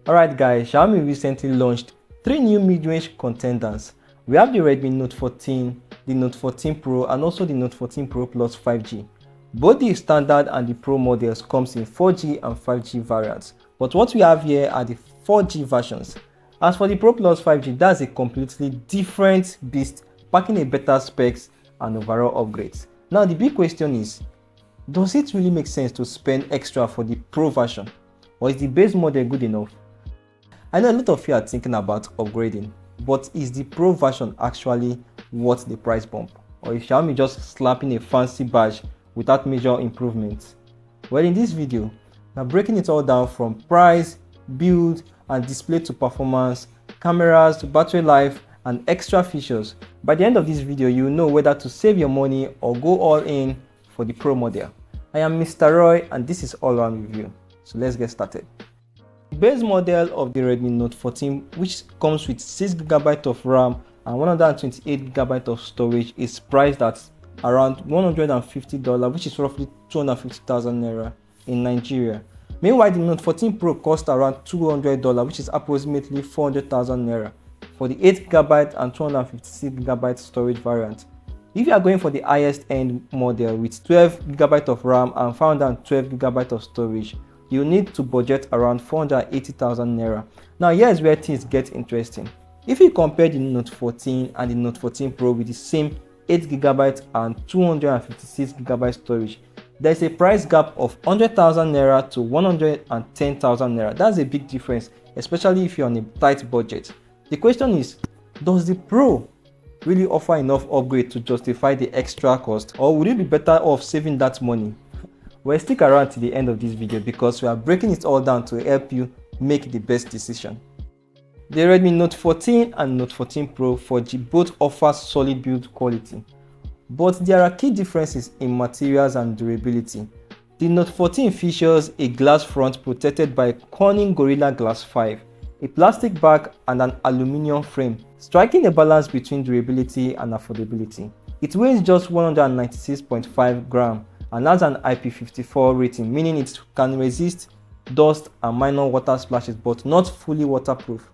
Alright guys, Xiaomi recently launched 3 new mid-range contenders. We have the Redmi Note 14, the Note 14 Pro and also the Note 14 Pro Plus 5G. Both the standard and the Pro models comes in 4G and 5G variants, but what we have here are the 4G versions. As for the Pro Plus 5G, that's a completely different beast, packing a better specs and overall upgrades. Now the big question is, does it really make sense to spend extra for the Pro version, or is the base model good enough? I know a lot of you are thinking about upgrading, but is the Pro version actually worth the price bump, or is Xiaomi just slapping a fancy badge without major improvements? Well, in this video, we're breaking it all down from price, build and display to performance, cameras to battery life and extra features. By the end of this video, you will know whether to save your money or go all in for the Pro model. I am Mr. Roy and this is All Around Review. So let's get started. The base model of the Redmi Note 14, which comes with 6GB of RAM and 128GB of storage, is priced at around $150, which is roughly 250,000 naira in Nigeria. Meanwhile, the Note 14 Pro costs around $200, which is approximately 400,000 naira for the 8GB and 256GB storage variant. If you are going for the highest end model with 12GB of RAM and 512GB of storage, you need to budget around 480,000 naira. Now here's where things get interesting. If you compare the Note 14 and the Note 14 Pro with the same 8GB and 256GB storage, there's a price gap of 100,000 naira to 110,000 naira. That's a big difference, especially if you're on a tight budget. The question is, does the Pro really offer enough upgrade to justify the extra cost, or would it be better off saving that money? Well, stick around to the end of this video because we are breaking it all down to help you make the best decision. The Redmi Note 14 and Note 14 Pro 4G both offer solid build quality, but there are key differences in materials and durability. The Note 14 features a glass front protected by Corning Gorilla Glass 5, a plastic back and an aluminium frame, striking a balance between durability and affordability. It weighs just 196.5 grams and has an IP54 rating, meaning it can resist dust and minor water splashes but not fully waterproof.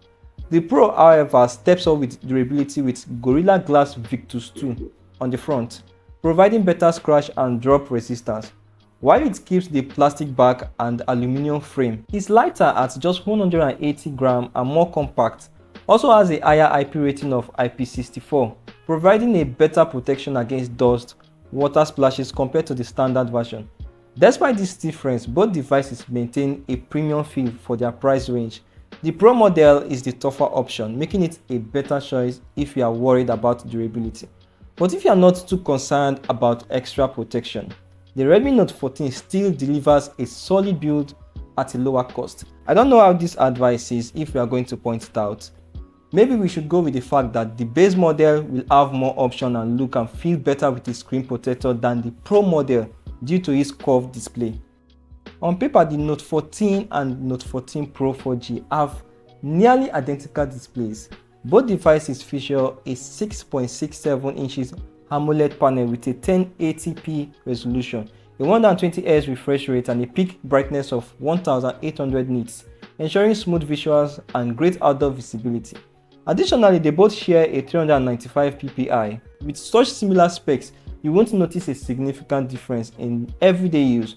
The Pro, however, steps up with durability with Gorilla Glass Victus 2 on the front, providing better scratch and drop resistance, while it keeps the plastic back and aluminium frame. It's lighter at just 180 grams and more compact. Also has a higher IP rating of IP64, providing a better protection against dust, water splashes compared to the standard version. Despite this difference, both devices maintain a premium feel for their price range. The Pro model is the tougher option, making it a better choice if you are worried about durability. But if you are not too concerned about extra protection, the Redmi Note 14 still delivers a solid build at a lower cost. I don't know how this advice is if we are going to point it out. Maybe we should go with the fact that the base model will have more options and look and feel better with the screen protector than the Pro model due to its curved display. On paper, the Note 14 and Note 14 Pro 4G have nearly identical displays. Both devices feature a 6.67 inches AMOLED panel with a 1080p resolution, a 120Hz refresh rate and a peak brightness of 1800 nits, ensuring smooth visuals and great outdoor visibility. Additionally, they both share a 395 ppi. With such similar specs, you won't notice a significant difference in everyday use.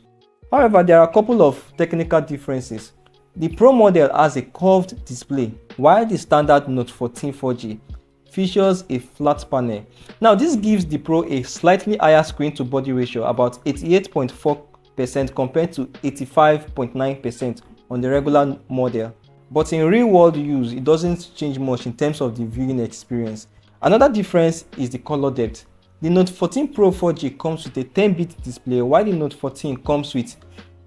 However, there are a couple of technical differences. The Pro model has a curved display, while the standard Note 14 4G features a flat panel. Now, this gives the Pro a slightly higher screen to body ratio, about 88.4% compared to 85.9% on the regular model. But in real world use, it doesn't change much in terms of the viewing experience. Another difference is the color depth. The Note 14 Pro 4G comes with a 10-bit display, while the Note 14 comes with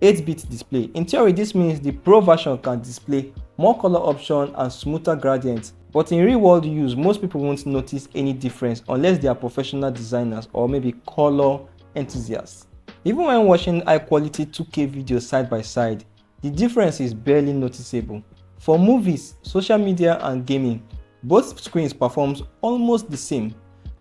8-bit display. In theory, this means the Pro version can display more color options and smoother gradients. But in real world use, most people won't notice any difference unless they are professional designers or maybe color enthusiasts. Even when watching high quality 2K videos side by side, the difference is barely noticeable. For movies, social media and gaming, both screens perform almost the same.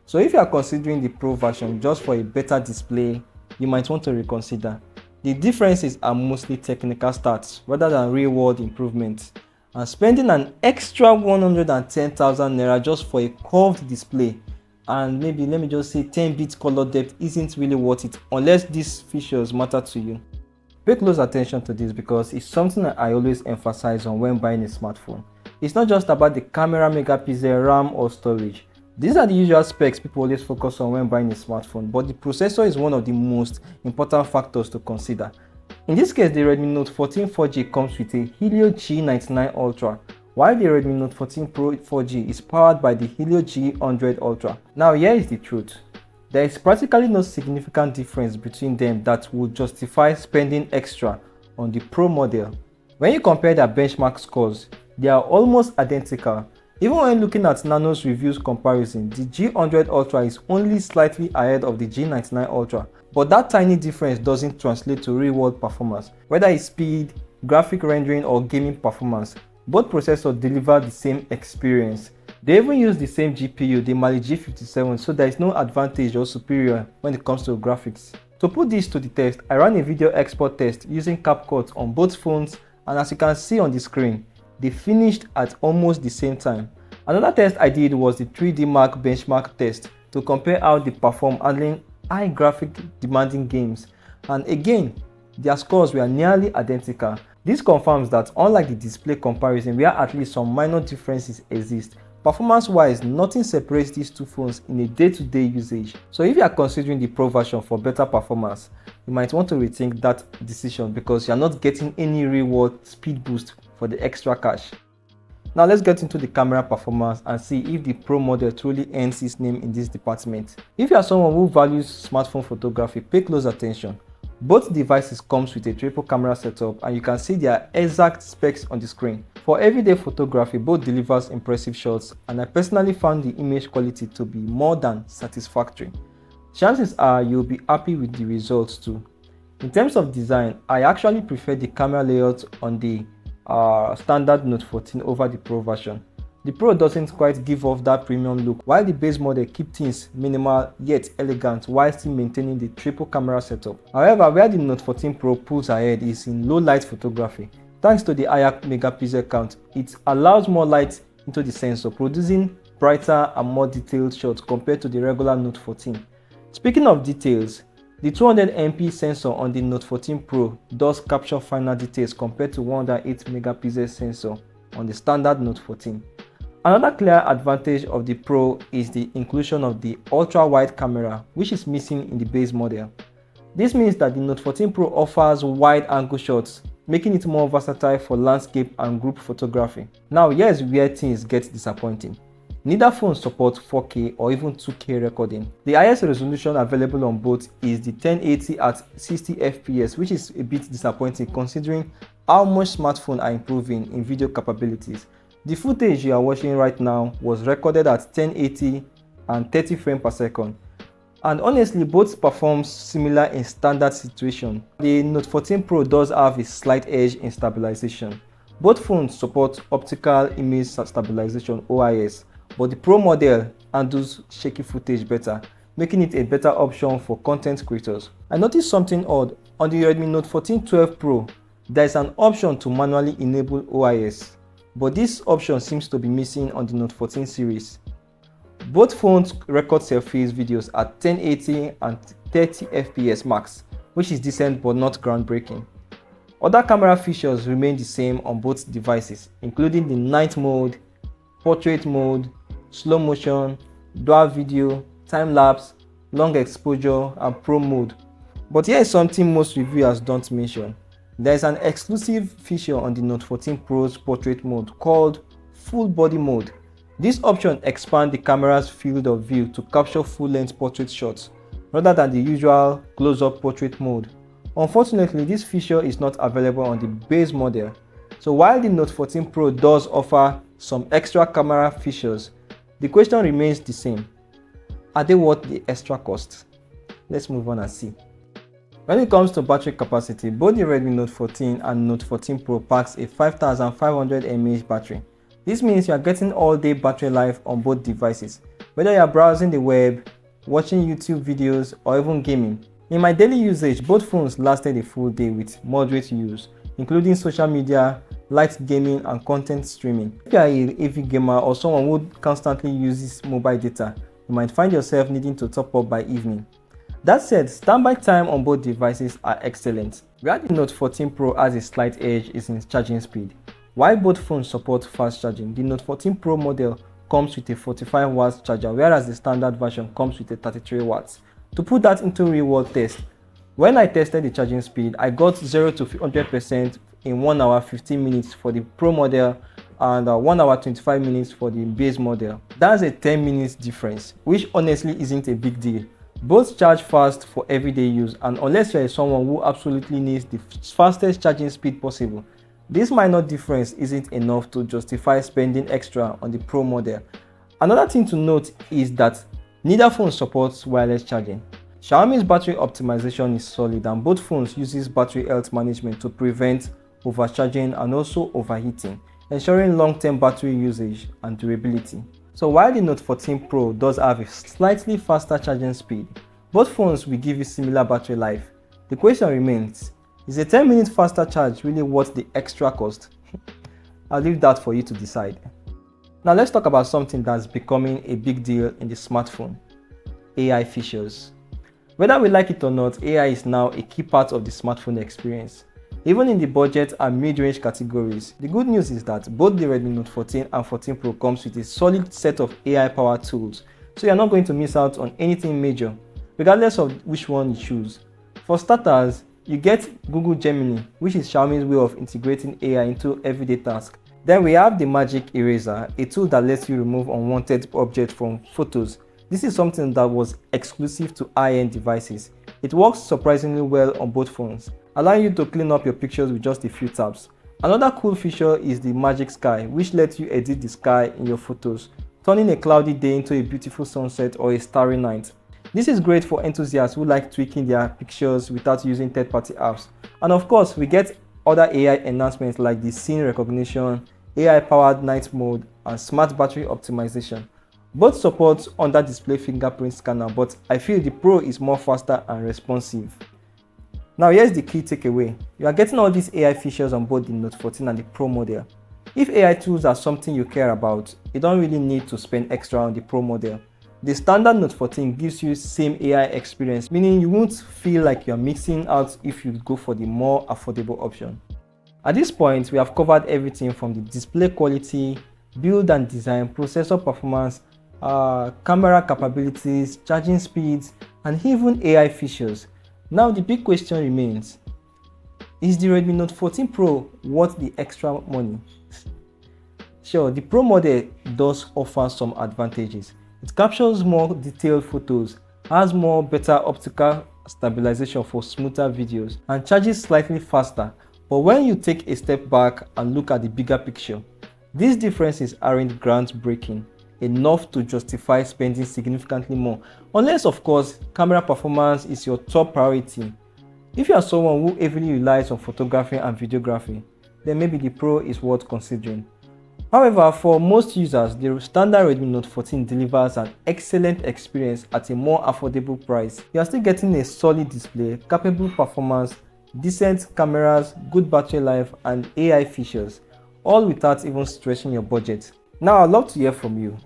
So if you are considering the Pro version just for a better display, you might want to reconsider. The differences are mostly technical stats rather than real world improvements. and spending an extra 110,000 naira just for a curved display and maybe let me just say 10-bit color depth isn't really worth it unless these features matter to you. Pay close attention to this because it's something that I always emphasize on when buying a smartphone. It's not just about the camera, megapixel, RAM or storage. These are the usual specs people always focus on when buying a smartphone, but the processor is one of the most important factors to consider. In this case, the Redmi Note 14 4G comes with a Helio G99 Ultra, while the Redmi Note 14 Pro 4G is powered by the Helio G100 Ultra. Now here is the truth. There is practically no significant difference between them that would justify spending extra on the Pro model. When you compare their benchmark scores, they are almost identical. Even when looking at Nano's reviews comparison, the G100 Ultra is only slightly ahead of the G99 Ultra, but that tiny difference doesn't translate to real-world performance. Whether it's speed, graphic rendering or gaming performance, both processors deliver the same experience. They even use the same GPU, the Mali G57, so there is no advantage or superior when it comes to graphics. To put this to the test, I ran a video export test using CapCut on both phones, and as you can see on the screen, they finished at almost the same time. Another test I did was the 3D Mark benchmark test to compare how they perform handling high graphic demanding games, and again, their scores were nearly identical. This confirms that unlike the display comparison where at least some minor differences exist, performance-wise, nothing separates these two phones in a day-to-day usage. So if you are considering the Pro version for better performance, you might want to rethink that decision because you are not getting any real-world speed boost for the extra cash. Now let's get into the camera performance and see if the Pro model truly earns its name in this department. If you are someone who values smartphone photography, pay close attention. Both devices comes with a triple camera setup and you can see their exact specs on the screen. For everyday photography, both delivers impressive shots and I personally found the image quality to be more than satisfactory. Chances are you'll be happy with the results too. In terms of design, I actually prefer the camera layout on the standard Note 14 over the Pro version. The Pro doesn't quite give off that premium look, while the base model keeps things minimal yet elegant while still maintaining the triple camera setup. However, where the Note 14 Pro pulls ahead is in low light photography. Thanks to the higher megapixel count, it allows more light into the sensor, producing brighter and more detailed shots compared to the regular Note 14. Speaking of details, the 200MP sensor on the Note 14 Pro does capture finer details compared to 108 megapixel sensor on the standard Note 14. Another clear advantage of the Pro is the inclusion of the ultra-wide camera, which is missing in the base model. This means that the Note 14 Pro offers wide-angle shots, making it more versatile for landscape and group photography. Now here's where things get disappointing. Neither phone supports 4K or even 2K recording. The highest resolution available on both is the 1080 at 60 fps, which is a bit disappointing considering how much smartphones are improving in video capabilities. The footage you are watching right now was recorded at 1080 and 30 frames per second. And honestly, both perform similar in standard situation. The Note 14 Pro does have a slight edge in stabilization. Both phones support optical image stabilization (OIS), but the Pro model handles shaky footage better, making it a better option for content creators. I noticed something odd. On the Redmi Note 14 12 Pro, there is an option to manually enable OIS. But this option seems to be missing on the Note 14 series. Both phones record selfies videos at 1080 and 30 fps max, which is decent but not groundbreaking. Other camera features remain the same on both devices, including the night mode, portrait mode, slow motion, dual video, time-lapse, long exposure, and Pro mode. But here is something most reviewers don't mention. There is an exclusive feature on the Note 14 Pro's portrait mode called full body mode. This option expands the camera's field of view to capture full-length portrait shots rather than the usual close-up portrait mode. Unfortunately, this feature is not available on the base model. So while the Note 14 Pro does offer some extra camera features, the question remains the same. Are they worth the extra cost? Let's move on and see. When it comes to battery capacity, both the Redmi Note 14 and Note 14 Pro packs a 5500 mAh battery. This means you are getting all-day battery life on both devices, whether you are browsing the web, watching YouTube videos, or even gaming. In my daily usage, both phones lasted a full day with moderate use, including social media, light gaming and content streaming. If you are a heavy gamer or someone who constantly uses mobile data, you might find yourself needing to top up by evening. That said, standby time on both devices are excellent. Where the Note 14 Pro has a slight edge is in charging speed. While both phones support fast charging, the Note 14 Pro model comes with a 45 watts charger, whereas the standard version comes with a 33 watts. To put that into real world test, when I tested the charging speed, I got 0 to 100% in 1 hour 15 minutes for the Pro model and 1 hour 25 minutes for the base model. That's a 10 minutes difference, which honestly isn't a big deal. Both charge fast for everyday use, and unless you are someone who absolutely needs the fastest charging speed possible, this minor difference isn't enough to justify spending extra on the Pro model. Another thing to note is that neither phone supports wireless charging. Xiaomi's battery optimization is solid, and both phones uses battery health management to prevent overcharging and also overheating, ensuring long-term battery usage and durability. So while the Note 14 Pro does have a slightly faster charging speed, both phones will give you similar battery life. The question remains, is a 10 minutes faster charge really worth the extra cost? I'll leave that for you to decide. Now let's talk about something that's becoming a big deal in the smartphone: AI features. Whether we like it or not, AI is now a key part of the smartphone experience. Even in the budget and mid-range categories, the good news is that both the Redmi Note 14 and 14 Pro comes with a solid set of AI-powered tools, so you're not going to miss out on anything major, regardless of which one you choose. For starters, you get Google Gemini, which is Xiaomi's way of integrating AI into everyday tasks. Then we have the Magic Eraser, a tool that lets you remove unwanted objects from photos. This is something that was exclusive to high-end devices. It works surprisingly well on both phones, allowing you to clean up your pictures with just a few taps. Another cool feature is the Magic Sky, which lets you edit the sky in your photos, turning a cloudy day into a beautiful sunset or a starry night. This is great for enthusiasts who like tweaking their pictures without using third-party apps. And of course, we get other AI enhancements like the scene recognition, AI-powered night mode, and smart battery optimization. Both support under-display fingerprint scanner, but I feel the Pro is more faster and responsive. Now here's the key takeaway. You are getting all these AI features on both the Note 14 and the Pro model. If AI tools are something you care about, you don't really need to spend extra on the Pro model. The standard Note 14 gives you same AI experience, meaning you won't feel like you're missing out if you go for the more affordable option. At this point, we have covered everything from the display quality, build and design, processor performance, camera capabilities, charging speeds, and even AI features. Now the big question remains, is the Redmi Note 14 Pro worth the extra money? Sure, the Pro model does offer some advantages. It captures more detailed photos, has better optical stabilization for smoother videos, and charges slightly faster. But when you take a step back and look at the bigger picture, these differences aren't groundbreaking enough to justify spending significantly more, unless of course camera performance is your top priority. If you are someone who heavily relies on photography and videography, then maybe the Pro is worth considering. However, for most users, the standard Redmi Note 14 delivers an excellent experience at a more affordable price. You are still getting a solid display, capable performance, decent cameras, good battery life, and AI features, all without even stretching your budget. Now I'd love to hear from you.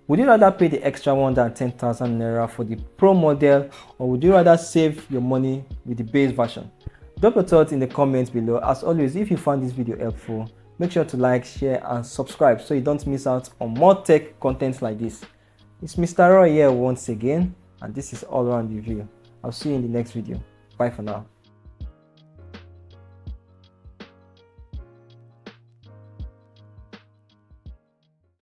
Would you rather pay the extra 110,000 naira for the Pro model, or would you rather save your money with the base version? Drop your thoughts in the comments below. As always, if you found this video helpful, make sure to like, share, and subscribe so you don't miss out on more tech content like this. It's Mr. Roy here once again, and this is All Around Review. I'll see you in the next video. Bye for now.